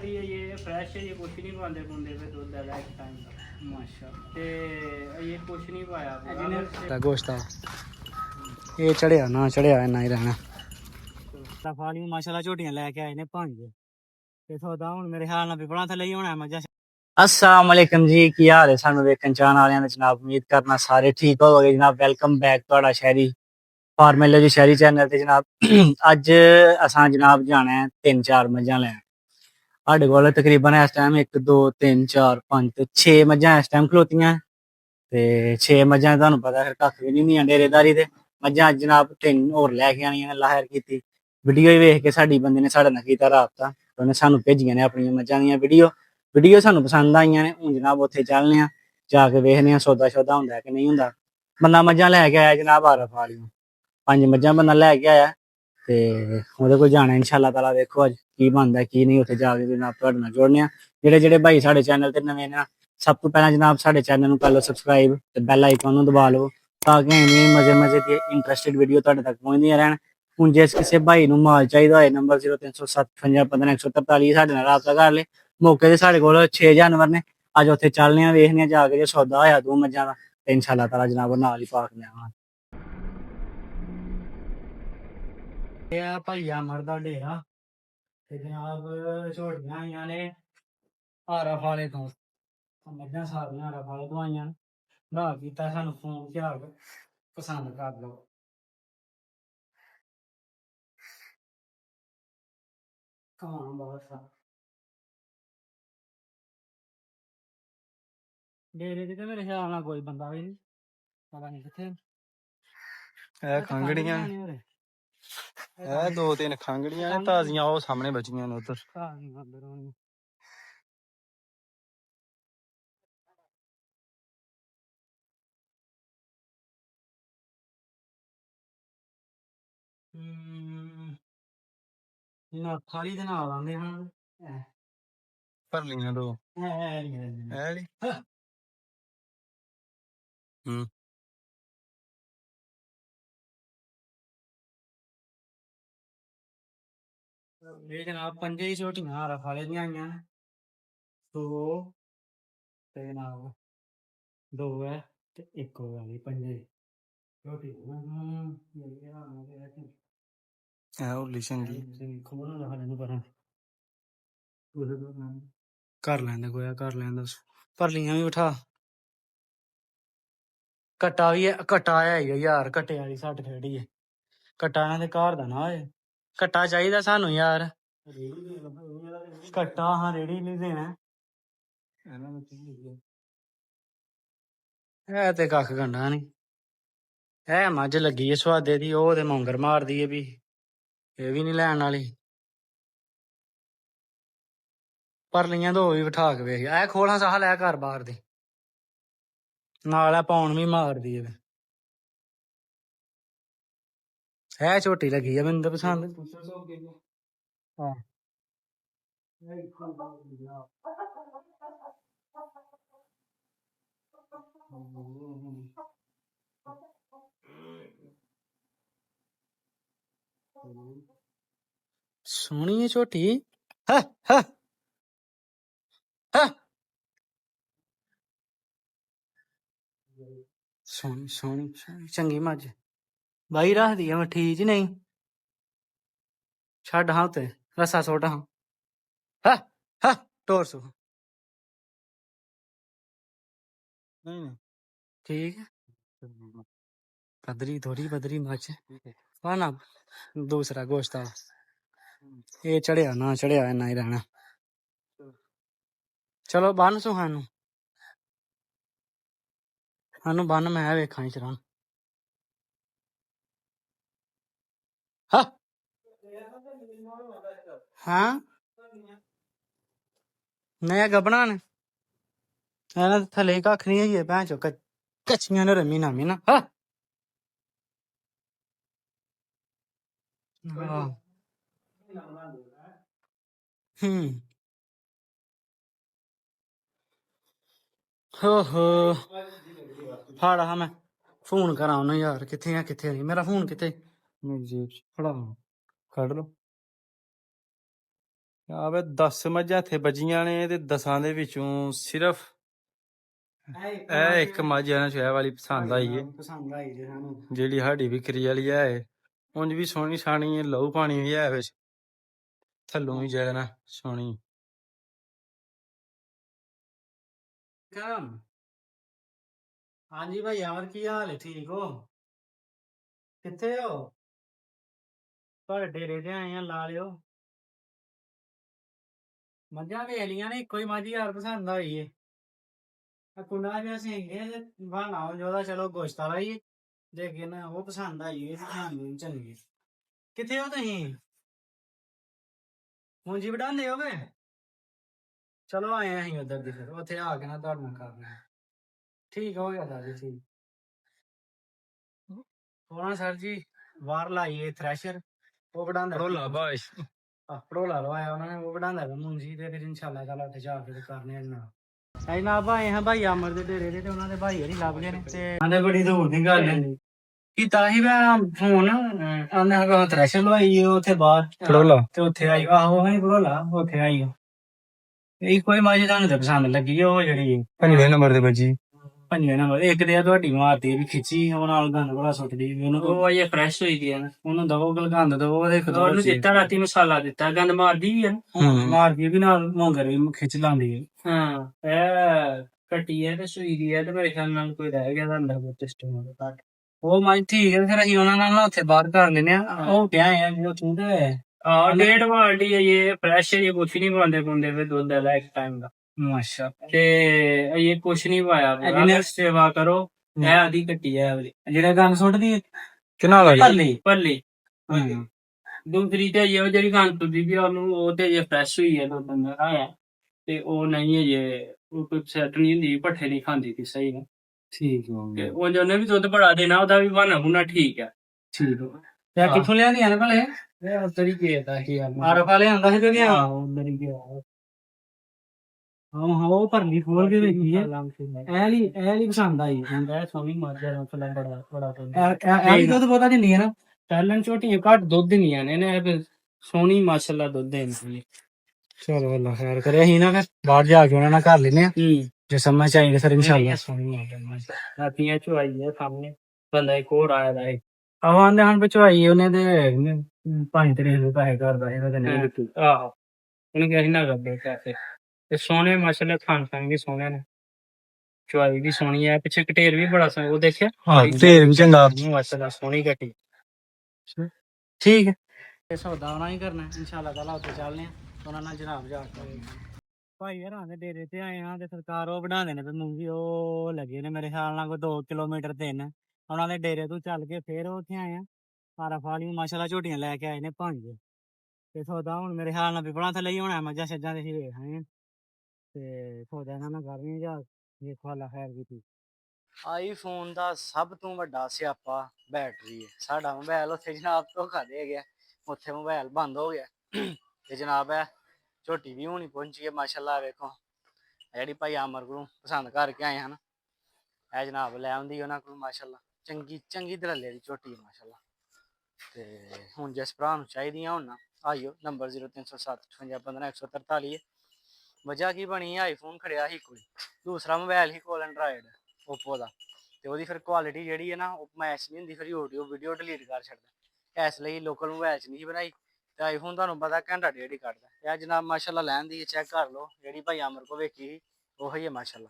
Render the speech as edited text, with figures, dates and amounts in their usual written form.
ਸਾਡੀ ਇਹ ਫਰੈਸ਼ ਹੈ, ਕੁਛ ਨਹੀਂ ਪਾਉਂਦੇ ਪੁੰਦੇ पे दूध डाला एक टाइम का ਮਾਸ਼ਾਅੱਲਾ ਤੇ ਇਹ ਕੁਛ ਨਹੀਂ ਪਾਇਆ ਤਾਂ ਗੋਸ਼ਤ ਆ ਇਹ ਚੜਿਆ ਨਾ ਚੜਿਆ ਇੰਨਾ ਹੀ ਰਹਿਣਾ ਤਾਂ ਫਾਲੀ ਮਾਸ਼ਾਅੱਲਾ ਝੋਟੀਆਂ ਲੈ ਕੇ ਆਏ ਨੇ ਪੰਜ ਤੇ ਸੌਦਾ ਹੁਣ ਮੇਰੇ ਖਿਆਲ ਨਾਲ ਵਿਪਣਾ ਥੱਲੇ ਹੀ ਹੋਣਾ ਮੱਝਾਂ अस्सलाम वालेकुम जी की हाल है सानू वेखन चाहन वालियां ने जनाब उम्मीद करना सारे ठीक होवोगे जनाब वेलकम बैक तुहाडा शहरी फार्मेलो जी शहरी चैनल ते जनाब अज असां जनाब जाना है 3-4 मझां लैन साडे कोल तकरीबन इस टाइम 1 2 3 4 5 ते 6 मझां इस टाइम खलोतियां ते 6 मझां तुहानू पता फिर कक्ख भी नहीं डेरेदारी ते मझां जनाब 3 होर लैके आनियां ने अल्लाह खैर कीती वीडियो वेख के साडी बंदे ने साडे नाल कीता राबता उन्हें सानू भेजियां ने अपनियां मझां दियां वीडियो सानू पसंद आईयां ने हुण जनाब उत्थे चलने आ जाके वेखने सौदा शौदा हुंदा कि नहीं हुंदा बंदा मझां लैके आया जनाब आरफ वालियां 5 मझां बंदा लैके आया ते ओहदे कोल जाना इंशाअल्लाह ताला देखो अज की बनदा की नहीं उत्थे जाके जनाब तुहाडे नाल जुड़ने आ जेह्ड़े भाई साडे चैनल ते नवें ने सब तो पहला जनाब साडे चैनल नू कर लो सबसक्राइब ते बैल आइकन नू दबा लो ताकि इन्नी मजे दी इंटरस्टिड वीडियो तुहाडे तक पहुंचदियां रहन हुण जिस किसे भाई नू माल चाहिदा होए नंबर 0307 55 143 साडे नाल राबता कर ले मौके ते साडे कोल 6 जानवर ने अज उत्थे चलने आ वेखने जाके जे सौदा होया 2 मझां दा ते इंशाअल्लाह ताला जनाब नाल ही पाकने आवांगे ਇਹ ਭਈਆ ਮਰਦਾ ਢੇਰਾ ਤੇ ਜਨਾਬ ਝੋਟੀਆਂ ਆਈਆਂ ਨੇ ਆਰਫ ਵਾਲੇ ਤੋਂ ਮੱਝਾਂ ਸਾਰੀਆਂ ਆਰਫ ਵਾਲੇ ਤੋਂ ਆਈਆਂ ਨਾ ਕੀਤਾ ਸਾਨੂੰ ਫੋਨ ਝਾੜ ਪਸੰਦ ਕਰ ਲਓ ਕੌਣ ਬਹੁਤ ਆ ਡੇਰੇ ਤੇ ਮੇਰੇ ਖਿਆਲ ਨਾਲ ਕੋਈ ਬੰਦਾ ਵੀ ਨਹੀਂ ਪਤਾ ਨਹੀਂ ਕਿੱਥੇ ਇਹ ਖੰਗੜੀਆਂ ਇਹ 2-3 ਖੰਗੜੀਆਂ ਨੇ ਤਾਜ਼ੀਆਂ ਉਹ ਸਾਹਮਣੇ ਬਚੀਆਂ ਨੇ ਉਧਰ ਨਾ ਥਾਲੀ ਦੇ ਨਾਲ ਆਉਂਦੇ ਹਨ ਭਰ ਲਈਆਂ 2 ਇਹ ਇਹ ਜਨਾਬ ਪੰਜੇ ਹੀ ਝੋਟੀਆਂ ਆਰਫ ਵਾਲੇ ਦੀਆਂ ਆਈਆਂ ਦੋ ਤੇ ਜਨਾਬ 2 ਹੈ ਤੇ 1 ਵਾਲੀ ਪੰਜੇ ਝੋਟੀ ਇਹ ਉਲੀ ਚੰਗੀ ਖੋਲਣ ਦਾ ਹਾਲੇ ਨੂੰ ਪਰਾਂ ਕਰ ਲੈਂਦਾ ਗੋਇਆ ਕਰ ਲੈਂਦਾ ਭਰਲੀਆਂ ਵੀ ਬਿਠਾ ਕਟਾ ਵੀ ਹੈ ਕਟਾ ਹੈ ਯਾਰ ਕਟੇ ਵਾਲੀ ਸੱਟ ਖੇੜੀ ਹੈ ਕਟਾ ਇਹਨਾਂ ਦੇ ਘਰ ਦਾ ਨਾ ਹੋਏ ਕਟਾ ਚਾਹੀਦਾ ਸਾਨੂੰ ਯਾਰ ਕਟਾ ਹਾਂ ਰੇੜੀ ਨਹੀਂ ਦੇਣਾ ਇਹ ਤੇ ਕੱਖ ਗੰਡਾ ਨਹੀਂ ਇਹ ਮੱਝ ਲੱਗੀ ਹੈ ਸਵਾਦੇ ਦੀ ਉਹ ਤੇ ਮੌਂਗਰ ਮਾਰਦੀ ਹੈ ਵੀ ਇਹ ਵੀ ਨਹੀਂ ਲੈਣ ਵਾਲੀ ਪਰਲੀਆਂ ਦੋ ਵੀ ਬਿਠਾ ਕੇ ਵੇਖ ਇਹ ਖੋਲਾਂ ਸਾਹ ਲੈ ਘਰ ਬਾਹਰ ਦੀ ਨਾਲ ਆ ਪਾਉਣ ਵੀ ਮਾਰਦੀ ਹੈ ਇਹ ਝੋਟੀ ਲੱਗੀ ਆ ਮੈਨੂੰ ਤਾਂ ਪਸੰਦ ਹਾਂ ਸੋਹਣੀ ਹੈ ਝੋਟੀ ਸੋਹਣੀ ਸੋਹਣੀ ਚੰਗੀ ਮੱਝ ਬਾਈ ਰੱਖਦੀ ਆ ਮੱਠੀ ਜੀ ਨਹੀਂ ਛੱਡ ਹਾਂ ਤੇ ਰਸਾ ਸੁੱਟ ਹਾਂ ਟੋਰ ਸੋ ਨਹੀਂ ਠੀਕ ਹੈ ਪਦਰੀ ਪਦਰੀ ਮੱਝ ਆ ਨਾ ਦੂਸਰਾ ਗੋਸ਼ਤ ਆ ਇਹ ਚੜਿਆ ਨਾ ਚੜਿਆ ਇੰਨਾ ਹੀ ਰਹਿਣਾ ਚਲੋ ਬੰਨ ਸੋ ਸਾਨੂੰ ਬੰਨ ਮੈਂ ਵੇਖਾਂ ਚਰਾਂ ਹਾਂ ਨया ਗੱਬਣਾ ਨੇ ਇਹਨਾਂ ਦੇ ਥੱਲੇ ਕੱਖ ਨਹੀਂ ਹੈਗੀ ਭੈਣ ਚੋ ਕੱਚੀਆਂ ਨੇ ਰਮੀ ਨਾ ਹੋ ਫਾੜਾ ਹਾਂ ਮੈਂ ਫੋਨ ਕਰਾਂ ਉਹਨੂੰ ਯਾਰ ਕਿੱਥੇ ਆ ਕਿੱਥੇ ਨਹੀਂ ਮੇਰਾ ਫੋਨ ਕਿੱਥੇ ਮੇਰੀ ਜੇਬ ਚ ਫੜਾ ਕੱਢ ਲੋ ਆ ਵੇ 10 ਮੱਝਾਂ ਇੱਥੇ ਬਚੀਆਂ ਨੇ ਤੇ 10 ਦੇ ਵਿੱਚੋਂ ਸਿਰਫ ਇਹ ਇੱਕ ਮੱਝ ਆ ਨਾ ਚੋਇਆ ਵਾਲੀ ਪਸੰਦ ਆਈ ਏ, ਪਸੰਦ ਆਈ ਜੀ ਸਾਨੂੰ। ਜਿਹੜੀ ਸਾਡੀ ਵਿਕਰੀ ਵਾਲੀ ਹੈ। ਉਂਝ ਵੀ ਸੋਹਣੀ ਸਾਣੀ ਹੈ, ਲਹੂ ਪਾਣੀ ਵੀ ਹੈ ਵਿੱਚ, ਥੱਲੋਂ ਵੀ ਜਿਹੜਾ ਨਾ ਸੋਹਣੀ। ਹਾਂਜੀ ਭਾਈ ਯਾਰ ਕੀ ਹਾਲ ਹੈ? ਠੀਕ ਹੋ? ਕਿੱਥੇ ਹੋ? ਤੁਹਾਡੇ ਡੇਰੇ ਤੇ ਆਏ ਆ, ਲਾ ਲਿਓ। ਮੱਝਾਂ ਵੇਖ ਲੀਆਂ ਨੇ, ਇੱਕੋ ਹੀ ਮੱਝ ਯਾਰ ਪਸੰਦ ਆਈ ਏ। ਕੁੰਡਾ ਜਿਹਾ ਸਿੰਗੇ ਤੇ ਬਹਾਨਾ ਉਹਦਾ, ਚਲੋ ਗੋਸ਼ਤ ਵਾਲਾ ਹੀ ਲੇਕਿਨ ਉਹ ਪਸੰਦ ਆਈ ਏ, ਧਿਆਨ ਨਹੀਂ ਚੱਲੀਏ। ਕਿੱਥੇ ਹੋ ਤੁਸੀਂ? ਮੁੰਜੀ ਵਡਾਉਂਦੇ ਹੋਗੇ? ਚਲੋ ਆਏ ਅਸੀਂ ਉਧਰ ਦੀ, ਫਿਰ ਉੱਥੇ ਆ ਕੇ ਨਾ ਤੁਹਾਡੇ ਨਾਲ ਕਰਨਾ। ਠੀਕ ਹੋ ਗਿਆ ਦਾਦੀ, ਠੀਕ। ਹੋਣਾ ਸਰ ਜੀ, ਬਾਹਰ ਲਾਈਏ ਥ੍ਰੈਸ਼ਰ, ਉਹ ਵਡਾਉਂਦਾ ਪੜੋਲਾ ਲਵਾਇਆ ਉਹਨਾਂ ਨੇ, ਉਹ ਵਡਾਉਂਦਾ ਮੁੰਜੀ ਤੇ ਫਿਰ ਇਨਸ਼ਾਅੱਲਾ ਤਾਲਾ ਉੱਥੇ ਜਾ ਕੇ ਕਰਨੇ ਆ ਜਨਾਬ। ਜਨਾਬ ਆਏ ਹਾਂ ਭਾਈ ਅਮਰ ਦੇ ਡੇਰੇ ਤੇ ਉਹਨਾਂ ਦੇ ਭਾਈ ਹਰੀ ਲੱਭ ਗਏ ਨੇ ਤੇ ਆਂਦੇ ਬੜੀ ਦੂਰ ਦੀ ਗੱਲ ਹੈ ਕਿ ਤਾਂ ਹੀ ਮੈਂ ਫੋਨ ਆਂਦੇ ਥ੍ਰੈਸ਼ਰ ਲਵਾਈ ਉੱਥੇ ਬਾਹਰ ਪੜੋਲਾ ਤੇ ਉੱਥੇ ਆਈ। ਆਹੋ ਹੀ ਪੜੋਲਾ ਉੱਥੇ ਆਈ। ਇਹ ਕੋਈ ਮਾਜੀ ਤੁਹਾਨੂੰ ਤਾਂ ਪਸੰਦ ਲੱਗੀ ਉਹ ਜਿਹੜੀ 5ਵੇਂ ਨੰਬਰ ਤੇ ਬੱਜੀ। 5ਵੇਂ ਨੰਬਰ ਇੱਕ ਤੇ ਆ ਤੁਹਾਡੀ ਮਾਰਦੀ ਵੀ ਖਿੱਚੀ, ਉਹ ਨਾਲ ਗੰਦ ਬੜਾ ਸੁੱਟਦੀ ਵੀ ਉਹਨੂੰ। ਉਹ ਅਜੇ ਫਰੈਸ਼ ਹੋਈ ਦੀ ਹੈ ਨਾ, ਉਹਨੂੰ ਦਵੋ ਗਲਗੰਦ ਦਵੋ। ਉਹਨੂੰ ਦਿੱਤਾ ਰਾਤੀ ਮਸਾਲਾ ਦਿੱਤਾ, ਗੰਦ ਮਾਰਦੀ ਵੀ ਹੈ ਨਾ, ਮਾਰਦੀ ਵੀ ਨਾਲ ਮੋਂਗਰ ਵੀ ਖਿੱਚ ਲਾਉਂਦੀ ਹੈ। ਹਾਂ ਇਹ ਕੱਟੀ ਹੈ ਤੇ ਸੂਈ ਦੀ ਹੈ ਤੇ ਮੇਰੇ ਖਿਆਲ ਨਾਲ ਕੋਈ ਰਹਿ ਗਿਆ ਅੰਦਰ ਸਿਸਟਮ ਘੱਟ। ਉਹ ਮਾਈ ਠੀਕ ਹੈ, ਫਿਰ ਅਸੀਂ ਉਹਨਾਂ ਨਾਲ ਨਾ ਉੱਥੇ ਬਾਹਰ ਕਰ ਲੈਨੇ ਆ। ਉਹ ਕਿਹਾ ਹੈ ਜੋ ਤੂੰ ਤੇ ਡੇਟ ਵਾਲਟੀ ਹੈ, ਇਹ ਫਰੈਸ਼ ਹੈ, ਕੁਛ ਨਹੀਂ ਪਾਉਂਦੇ ਪੁੰਦੇ ਫਿਰ ਦੁੱਧ ਹੈ ਇੱਕ ਟਾਈਮ ਦਾ। ਅੱਛਾ ਤੇ ਇਹ ਕੁਛ ਨਹੀਂ ਪਾਇਆ, ਸੇਵਾ ਕਰੋ। ਇਹ ਆਦੀ ਕੱਟੀ ਹੈ ਜਿਹੜਾ ਗੰਦ ਸੁੱਟਦੀ ਕਿੰਨਾ ਦਾ ਭੱਲੀ ਦੂਸਰੀ ਤੇ ਇਹ ਜਿਹੜੀ ਗੰਦ ਸੁੱਟਦੀ ਵੀ ਉਹਨੂੰ, ਉਹ ਤੇ ਜੇ ਫਰੈਸ਼ ਹੋਈ ਹੈ ਦੁੱਧ ਅੰਦਰ ਆਇਆ ਤੇ ਉਹ ਨਹੀਂ ਅਜੇ ਕੋਈ ਸੈਟ ਨਹੀਂ ਹੁੰਦੀ, ਭੱਠੇ ਨਹੀਂ ਖਾਂਦੀ ਸੀ ਸਹੀ ਨਾ। ਠੀਕ ਹੋ ਗਿਆ। ਉਹ ਉਹਨੇ ਵੀ ਦੁੱਧ ਬੜਾ ਦੇਣਾ, ਉਹਦਾ ਵੀ ਬਹਾਨਾ ਬੁਨਾ ਠੀਕ ਹੈ। ਠੀਕ ਤੇ ਕਿੱਥੋਂ ਲਿਆਂਦੀਆਂ ਨੇ ਭਲੇ? ਇਹ ਉਧਰ ਹੀ ਗਿਆ ਤਾਂ ਹੀ ਆਰਫ ਵਾਲੇ ਆਂਦਾ ਸੀ ਤੇ ਆਹੋ ਉਧਰ ਹੀ ਗਿਆ। ਹਾਂ ਉਹ ਭਰਨੀ ਖੋਲ ਕੇ ਵੇਖੀ ਹੈ, ਇਹ ਲਈ ਪਸੰਦ ਆਈ। ਇਹ ਸੋਹਣੀ ਮੱਝ ਹੈ, ਬੜਾ ਬੜਾ ਇਹ ਦੁੱਧ ਬਹੁਤਾ ਦਿੰਦੀ ਹੈ ਨਾ, ਟੈਲੈਂਟ ਝੋਟੀਆਂ ਘੱਟ ਦੁੱਧ ਦਿੰਦੀਆਂ ਨੇ, ਸੋਹਣੀ ਮਾਸ਼ਾਅੱਲਾ ਦੁੱਧ ਦੇਣੀ। ਚਲੋ ਅੱਲਾ ਖੈਰ ਕਰੇ, ਅਸੀਂ ਨਾ ਫਿਰ ਬਾਹਰ ਜਾ ਕੇ ਉਹਨਾਂ ਨਾਲ ਕਰ ਲੈਨੇ ਆ ਜੇ ਸਮਝ ਚਾਹੀਦਾ ਫਿਰ ਇਨਸ਼ਾਅੱਲਾ। ਸੋਹਣੀ ਰਾਤੀਆਂ ਚੁਆਈ ਹੈ ਸਾਹਮਣੇ ਬੰਦਾ ਇੱਕ ਹੋਰ ਆਇਆ ਦਾ ਆਹੋ ਆਂਦੇ ਹਨ ਚੁਆਈ ਉਹਨੇ ਤੇ 5 ਤਰੀਕ ਨੂੰ ਪੈਸੇ ਕਰਦਾ ਇਹਦਾ ਤੇ ਨਹੀਂ ਦਿੱਤੀ। ਆਹੋ ਉਹਨੂੰ ਕਿਹਾ ਸੀ ਨਾ ਕਰਦੇ ਪੈਸੇ ਤੇ ਸੋਹਣੇ ਮਾਸ਼ਾਅੱਲਾ ਖਾਣ ਖਾਣ ਵੀ ਸੋਹਣੇ ਨੇ, ਚੁਆਈ ਵੀ ਸੋਹਣੀ ਹੈ, ਪਿੱਛੇ ਕਟੇਰ ਵੀ ਬੜਾ ਸੋਹਣਾ, ਉਹ ਦੇਖਿਆ ਢੇਰ ਵੀ ਚੰਗਾ ਮਾਸ਼ਾਅੱਲਾ ਸੋਹਣੀ ਕੱਟੀ। ਠੀਕ ਹੈ ਤੇ ਸੌਦਾ ਉਹਨਾਂ ਹੀ ਕਰਨਾ ਇਨਸ਼ਾਅੱਲਾ ਤਾਲਾ, ਉੱਥੇ ਚੱਲਨੇ ਆ ਉਹਨਾਂ ਨਾਲ ਜਨਾਬ ਜਾ ਕੇ। ਭਾਈ ਯਾਰ ਦੇ ਡੇਰੇ ਤੇ ਆਏ ਹਾਂ ਤੇ ਸਰਕਾਰ ਉਹ ਬਣਾਉਂਦੇ ਨੇ ਮੂੰਗੀ, ਉਹ ਲੱਗੇ ਨੇ ਮੇਰੇ ਖਿਆਲ ਨਾਲ ਕੋਈ 2 ਕਿਲੋਮੀਟਰ 3 ਉਹਨਾਂ ਦੇ ਡੇਰੇ ਤੋਂ ਚੱਲ ਕੇ ਫੇਰ ਉੱਥੇ ਆਏ ਆ। ਆਰਫ ਵਾਲੀ ਮਾਸ਼ਾਅੱਲਾ ਝੋਟੀਆਂ ਲੈ ਕੇ ਆਏ ਨੇ 5 ਤੇ ਸੌਦਾ ਹੁਣ ਮੇਰੇ ਖਿਆਲ ਨਾਲ ਵਿਪਣਾ ਥੱਲੇ ਹੀ ਹੋਣਾ, ਮੱਝਾਂ ਛੱਜਾਂ ਦੇ ਹੀ ਵੇਖ ਆਏ ਆ ਤੇ ਸੌਦਾ ਇਹਨਾਂ ਨਾਲ ਕਰਨੀ ਜਾ ਦੇਖੋ ਅੱਲਾ ਖੈਰ ਕੀਤੀ। ਆਈਫੋਨ ਦਾ ਸਭ ਤੋਂ ਵੱਡਾ ਸਿਆਪਾ ਬੈਟਰੀ ਹੈ। ਸਾਡਾ ਮੋਬਾਈਲ ਉੱਥੇ ਜਨਾਬ ਧੋਖਾ ਦੇ ਗਿਆ, ਉੱਥੇ ਮੋਬਾਈਲ ਬੰਦ ਹੋ ਗਿਆ ਤੇ ਜਨਾਬ ਹੈ ਝੋਟੀ ਵੀ ਹੁਣੀ ਪਹੁੰਚੀ ਹੈ ਮਾਸ਼ਾਅੱਲਾ। ਵੇਖੋ ਜਿਹੜੀ ਭਾਈ ਅਮਰ ਕੋਲੋਂ ਪਸੰਦ ਕਰਕੇ ਆਏ ਹਨ, ਇਹ ਜਨਾਬ ਲੈ ਆਉਂਦੀ ਉਹਨਾਂ ਕੋਲ ਮਾਸ਼ਾਅੱਲਾ, ਚੰਗੀ ਚੰਗੀ ਦਰਲੇ ਦੀ ਝੋਟੀ ਮਾਸ਼ਾਅੱਲਾ। ਤੇ ਹੁਣ ਜਿਸ ਭਰਾ ਨੂੰ ਚਾਹੀਦੀਆਂ ਹੁਣ ਨਾ ਆਈਓ, ਨੰਬਰ 0307 55 15 143 ਹੈ। ਵਜ੍ਹਾ ਕੀ ਬਣੀ, ਆਈਫੋਨ ਖੜਿਆ ਸੀ ਕੋਈ, ਦੂਸਰਾ ਮੋਬਾਈਲ ਸੀ ਕੋਲ ਐਂਡਰਾਇਡ ਓਪੋ ਦਾ, ਤੇ ਉਹਦੀ ਫਿਰ ਕੁਆਲਿਟੀ ਜਿਹੜੀ ਹੈ ਨਾ ਉਹ ਮੈਚ ਨਹੀਂ ਹੁੰਦੀ, ਫਿਰ ਯੂਟਿਊਬ ਵੀਡੀਓ ਡਿਲੀਟ ਕਰ ਛੱਡਦਾ, ਇਸ ਲਈ ਲੋਕਲ ਮੋਬਾਈਲ 'ਚ ਨਹੀਂ ਬਣਾਈ ਤੇ ਆਈਫੋਨ ਤੁਹਾਨੂੰ ਪਤਾ ਘੰਟਾ ਡੇਢ ਹੀ ਕੱਢਦਾ। ਇਹ ਜਨਾਬ ਮਾਸ਼ਾਅੱਲਾ ਲੈਣ ਦੀ ਚੈੱਕ ਕਰ ਲਓ, ਜਿਹੜੀ ਭਾਈ ਅਮਰ ਕੋ ਵੇਖੀ ਸੀ ਉਹੀ ਹੈ ਮਾਸ਼ਾਅੱਲਾ।